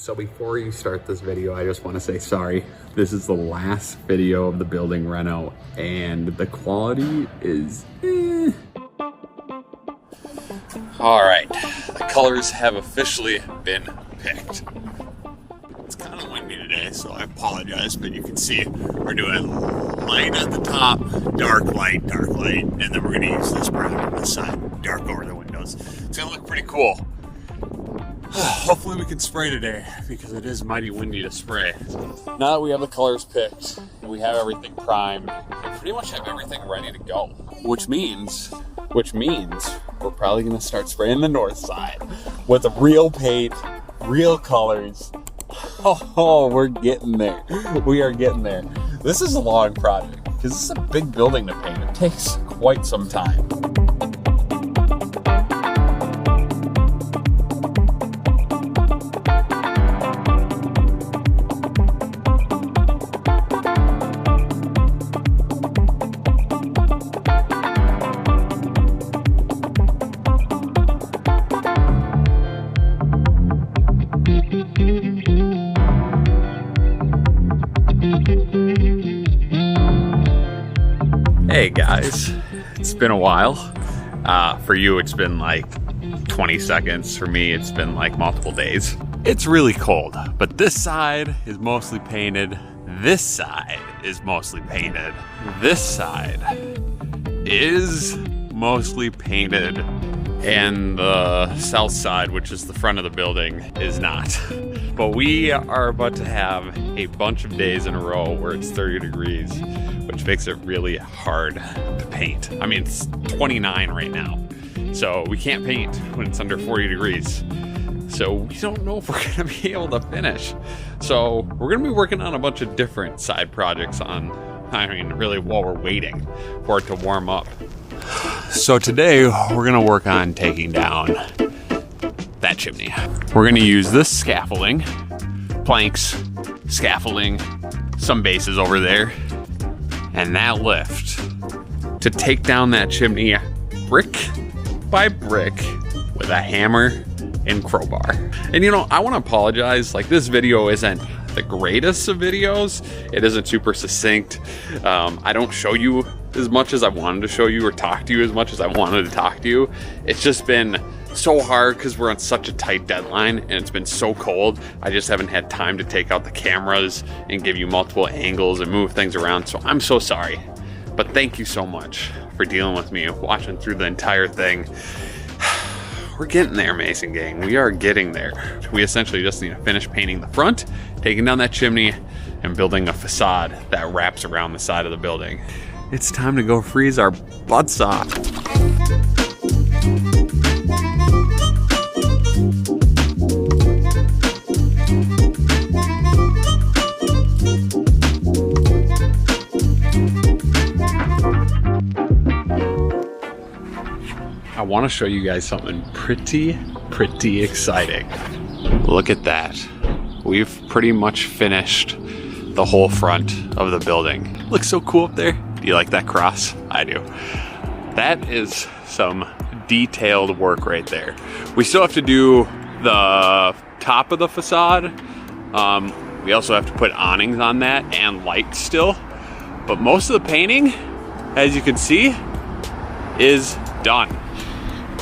So before you start this video, I just want to say sorry. This is the last video of the building reno and the quality is All right, the colors have officially been picked. It's kind of windy today, so I apologize, but you can see we're doing light at the top, dark light, and then we're gonna use this part on the side, dark over the windows. It's gonna look pretty cool. Hopefully we can spray today because it is mighty windy to spray. Now that we have the colors picked, we have everything primed, we pretty much have everything ready to go. Which means we're probably gonna start spraying the north side with real paint, real colors. Oh, we're getting there. We are getting there. This is a long project because this is a big building to paint. It takes quite some time. Hey guys, it's been a while. For you it's been like 20 seconds. For me it's been like multiple days. It's really cold, but this side is mostly painted. This side is mostly painted. This side is mostly painted. And the south side, which is the front of the building, is not. But we are about to have a bunch of days in a row where it's 30 degrees, which makes it really hard to paint. I mean, it's 29 right now, so we can't paint when it's under 40 degrees. So we don't know if we're gonna be able to finish. So we're gonna be working on a bunch of different side projects really while we're waiting for it to warm up. So today we're gonna work on taking down that chimney. We're gonna use this scaffolding, planks, scaffolding, some bases over there, and that lift to take down that chimney brick by brick with a hammer and crowbar. And you know, I want to apologize, like this video isn't the greatest of videos. It isn't super succinct. I don't show you as much as I wanted to show you or talk to you as much as I wanted to talk to you. It's just been so hard because we're on such a tight deadline and it's been so cold. I just haven't had time to take out the cameras and give you multiple angles and move things around. So I'm so sorry, but thank you so much for dealing with me, watching through the entire thing. We're getting there, Mason Gang. We are getting there. We essentially just need to finish painting the front, taking down that chimney, and building a facade that wraps around the side of the building. It's time to go freeze our butts off. I want to show you guys something pretty exciting. Look at that. We've pretty much finished the whole front of the building. Looks so cool up there. Do you like that cross? I do. That is some detailed work right there. We still have to do the top of the facade. We also have to put awnings on that and lights still. But most of the painting, as you can see, is done.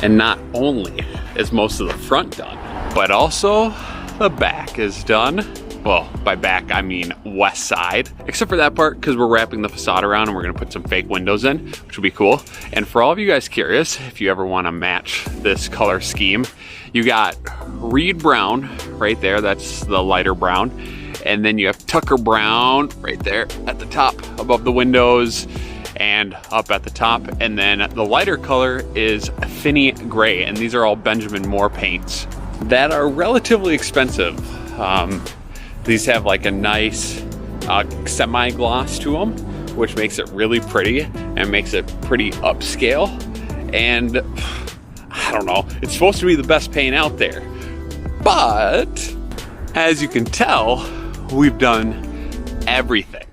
And not only is most of the front done, but also the back is done. Well, by back, I mean west side, except for that part because we're wrapping the facade around and we're gonna put some fake windows in, which will be cool. And for all of you guys curious, if you ever wanna match this color scheme, you got Reed Brown right there, that's the lighter brown. And then you have Tucker Brown right there at the top above the windows and up at the top. And then the lighter color is Finney Gray. And these are all Benjamin Moore paints that are relatively expensive. These have like a nice semi-gloss to them, which makes it really pretty and makes it pretty upscale. And I don't know, it's supposed to be the best paint out there. But as you can tell, we've done everything.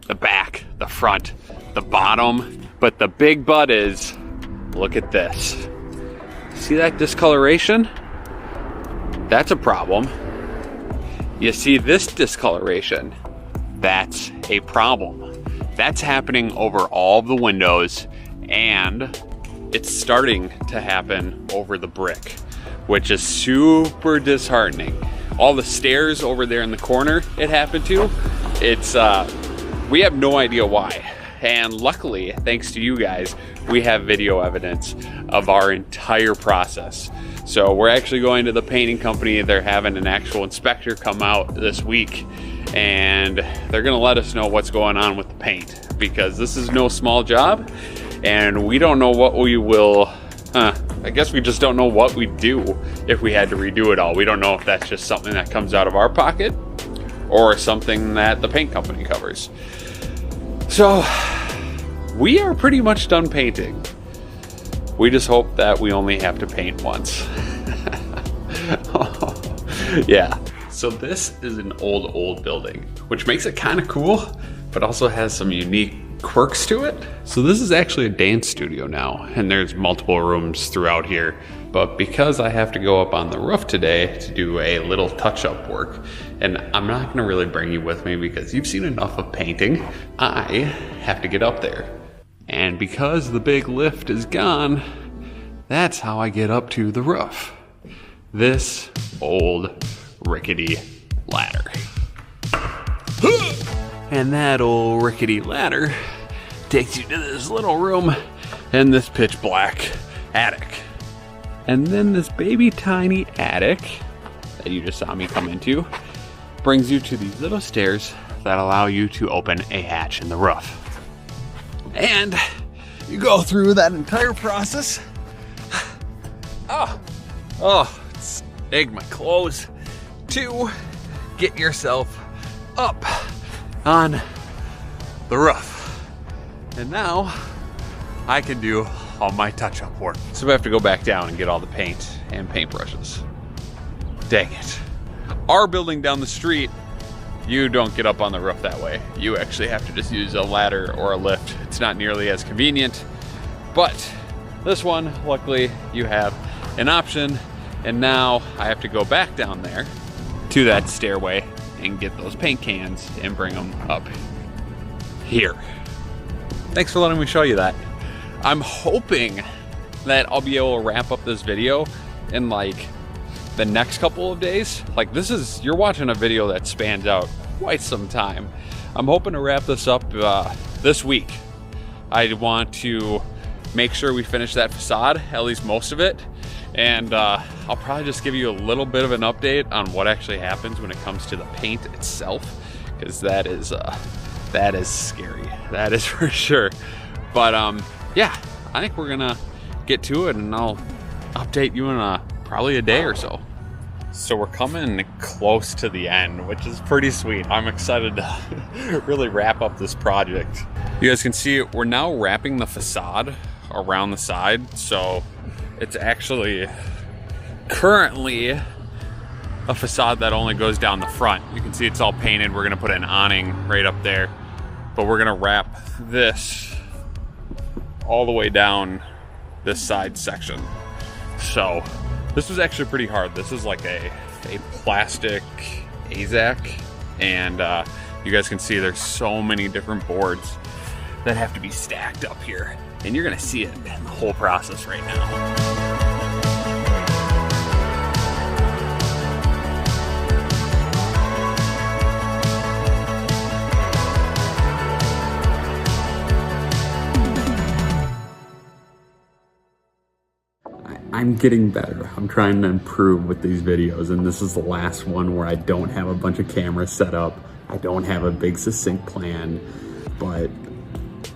The back, the front, the bottom. But the big but is, look at this. See that discoloration? That's a problem. You see this discoloration? That's a problem. That's happening over all the windows, and it's starting to happen over the brick, which is super disheartening. All the stairs over there in the corner it happened to, we have no idea why. And luckily, thanks to you guys, we have video evidence of our entire process. So we're actually going to the painting company. They're having an actual inspector come out this week, and they're gonna let us know what's going on with the paint, because this is no small job, and we don't know what we will, I guess we just don't know what we'd do if we had to redo it all. We don't know if that's just something that comes out of our pocket or something that the paint company covers. So we are pretty much done painting. We just hope that we only have to paint once. Yeah. So this is an old building, which makes it kind of cool, but also has some unique quirks to it. So this is actually a dance studio now, and there's multiple rooms throughout here. But because I have to go up on the roof today to do a little touch-up work, and I'm not gonna really bring you with me because you've seen enough of painting, I have to get up there. And because the big lift is gone, that's how I get up to the roof. This old rickety ladder. And that old rickety ladder takes you to this little room and this pitch black attic. And then this baby tiny attic that you just saw me come into brings you to these little stairs that allow you to open a hatch in the roof. And you go through that entire process. Snag my clothes to get yourself up on the roof. And now I can do all my touch-up work. So I have to go back down and get all the paint and paintbrushes. Dang it. Our building down the street, you don't get up on the roof that way. You actually have to just use a ladder or a lift. It's not nearly as convenient, but this one, luckily, you have an option. And now I have to go back down there to that stairway and get those paint cans and bring them up here. Thanks for letting me show you that. I'm hoping that I'll be able to wrap up this video in like the next couple of days. Like you're watching a video that spans out quite some time. I'm hoping to wrap this up this week. I want to make sure we finish that facade, at least most of it. And I'll probably just give you a little bit of an update on what actually happens when it comes to the paint itself, because that is scary. That is for sure. But yeah, I think we're gonna get to it, and I'll update you in probably a day or so. So we're coming close to the end, which is pretty sweet. I'm excited to really wrap up this project. You guys can see we're now wrapping the facade around the side. So it's actually currently a facade that only goes down the front. You can see it's all painted. We're gonna put an awning right up there, but we're gonna wrap this all the way down this side section. So this was actually pretty hard. This is like a plastic AZAC, and you guys can see there's so many different boards that have to be stacked up here, and you're gonna see it in the whole process right now. I'm getting better. I'm trying to improve with these videos, and this is the last one where I don't have a bunch of cameras set up. I don't have a big succinct plan, but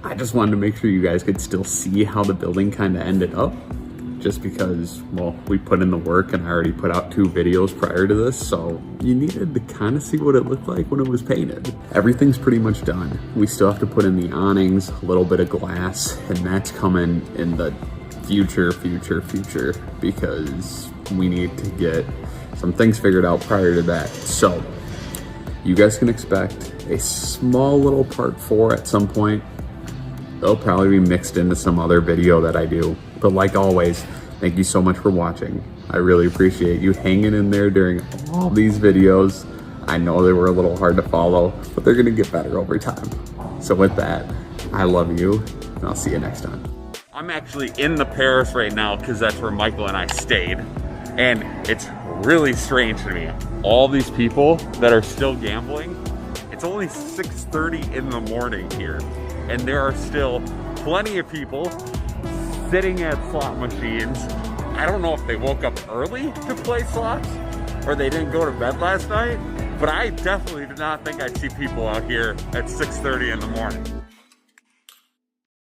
I just wanted to make sure you guys could still see how the building kind of ended up, just because, well, we put in the work and I already put out 2 videos prior to this, so you needed to kind of see what it looked like when it was painted. Everything's pretty much done. We still have to put in the awnings, a little bit of glass, and that's coming in the future, because we need to get some things figured out prior to that. So you guys can expect a small little part 4 at some point. It'll probably be mixed into some other video that I do. But like always, thank you so much for watching. I really appreciate you hanging in there during all these videos. I know they were a little hard to follow, but they're gonna get better over time. So with that, I love you, and I'll see you next time. I'm actually in the Paris right now because that's where Michael and I stayed. And it's really strange to me. All these people that are still gambling, it's only 6:30 in the morning here. And there are still plenty of people sitting at slot machines. I don't know if they woke up early to play slots or they didn't go to bed last night, but I definitely did not think I'd see people out here at 6:30 in the morning.